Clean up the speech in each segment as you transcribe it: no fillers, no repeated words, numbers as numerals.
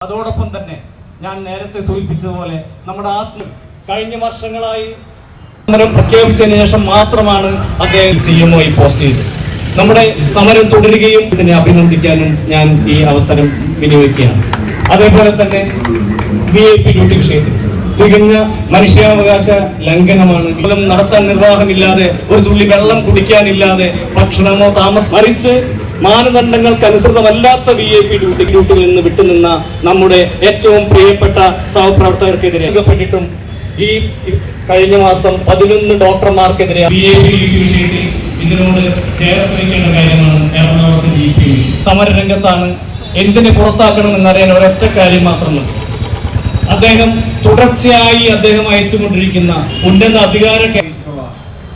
അതോടൊപ്പം തന്നെ ഞാൻ നേരത്തെ സൂചിപ്പിച്ചതുപോലെ നമ്മുടെ കഴിഞ്ഞ വർഷങ്ങളായി സമരം പ്രഖ്യാപിച്ചതിന് ശേഷം മാത്രമാണ് അദ്ദേഹം CMO പോസ്റ്റ് ചെയ്തത്. നമ്മുടെ സമരം തുടരുകയും ഇതിനെ അഭിനന്ദിക്കാനും ഞാൻ ഈ അവസരം വിനിയോഗിക്കുകയാണ്. അതേപോലെ തന്നെ VIP ഡ്യൂട്ടി വിഷയത്തിൽ തികഞ്ഞ മനുഷ്യാവകാശ ലംഘനമാണ്. നടത്താൻ നിർവാഹമില്ലാതെ, ഒരു തുള്ളി വെള്ളം കുടിക്കാനില്ലാതെ, ഭക്ഷണമോ മറിച്ച് മാനദണ്ഡങ്ങൾക്ക് അനുസൃതമല്ലാത്ത VIP ഡ്യൂട്ടിയിൽ നിന്ന് വിട്ടുനിന്ന നമ്മുടെ ഏറ്റവും പ്രിയപ്പെട്ട സഹപ്രവർത്തകർക്കെതിരെ രേഖപ്പെട്ടിട്ടും ഈ കഴിഞ്ഞ മാസം 11 ഡോക്ടർമാർക്കെതിരെ VIP ഡ്യൂട്ടി വിഷയത്തിൽ ഇതിനോട് ചേർത്ത് വയ്ക്കേണ്ട കാര്യമാണ് എറണാകുളത്ത് GP സമരരംഗത്താണ്. എന്തിനെ പുറത്താക്കണമെന്നറിയാൻ ഒരൊറ്റ കാര്യം മാത്രമല്ല, അദ്ദേഹം തുടർച്ചയായി അയച്ചുകൊണ്ടിരിക്കുന്ന ഉന്നത അധികാര.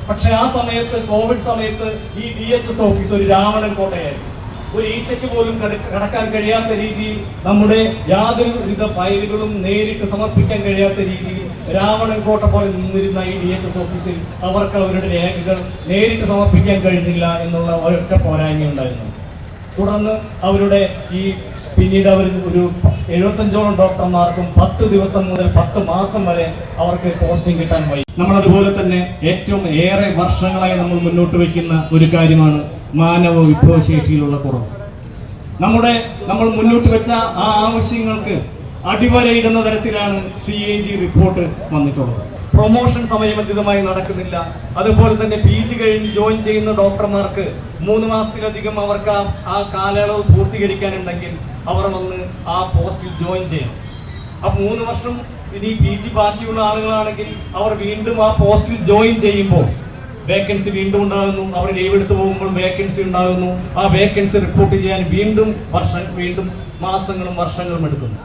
പക്ഷെ ആ സമയത്ത്, കോവിഡ് സമയത്ത്, ഈ DHS ഓഫീസ് ഒരു രാവണൻ കോട്ടയായിരുന്നു. ഒരു ഈച്ചയ്ക്ക് പോലും കടക്കാൻ കഴിയാത്ത രീതിയിൽ നമ്മുടെ യാതൊരുവിധ ഫയലുകളും നേരിട്ട് സമർപ്പിക്കാൻ കഴിയാത്ത രീതിയിൽ രാവണൻ കോട്ട പോലെ നിന്നിരുന്ന ഈ DHS ഓഫീസിൽ അവർക്ക് അവരുടെ രേഖകൾ നേരിട്ട് സമർപ്പിക്കാൻ കഴിഞ്ഞില്ല എന്നുള്ള ഒരൊറ്റ പോരായ്മ ഉണ്ടായിരുന്നു. തുടർന്ന് പിന്നീട് അവർ ഒരു 75ഓളം ഡോക്ടർമാർക്കും 10 ദിവസം മുതൽ 10 മാസം വരെ അവർക്ക് പോസ്റ്റിംഗ് കിട്ടാൻ വൈകി. നമ്മൾ അതുപോലെ തന്നെ ഏറ്റവും ഏറെ വർഷങ്ങളായി നമ്മൾ മുന്നോട്ട് വയ്ക്കുന്ന ഒരു കാര്യമാണ് മാനവ വിഭവശേഷിയിലുള്ള കുറവ്. നമ്മൾ മുന്നോട്ട് വെച്ച ആ ആവശ്യങ്ങൾക്ക് അടിവരയിടുന്ന തരത്തിലാണ് CAG റിപ്പോർട്ട് വന്നിട്ടുള്ളത്. പ്രൊമോഷൻ സമയബന്ധിതമായി നടക്കുന്നില്ല. അതുപോലെ തന്നെ PG കഴിഞ്ഞ് ജോയിൻ ചെയ്യുന്ന ഡോക്ടർമാർക്ക് 3 മാസത്തിലധികം അവർക്ക് ആ കാലയളവ് പൂർത്തീകരിക്കാനുണ്ടെങ്കിൽ അവർ വന്ന് ആ പോസ്റ്റിൽ ജോയിൻ ചെയ്യണം. ആ 3 വർഷം ഇനി PG ബാക്കിയുള്ള ആളുകളാണെങ്കിൽ അവർ വീണ്ടും ആ പോസ്റ്റിൽ ജോയിൻ ചെയ്യുമ്പോൾ വേക്കൻസി വീണ്ടും ഉണ്ടാകുന്നു. അവർ ലീവ് എടുത്തു പോകുമ്പോൾ വേക്കൻസി ഉണ്ടാകുന്നു. ആ വേക്കൻസി റിപ്പോർട്ട് ചെയ്യാൻ വീണ്ടും മാസങ്ങളും വർഷങ്ങളും എടുക്കുന്നു.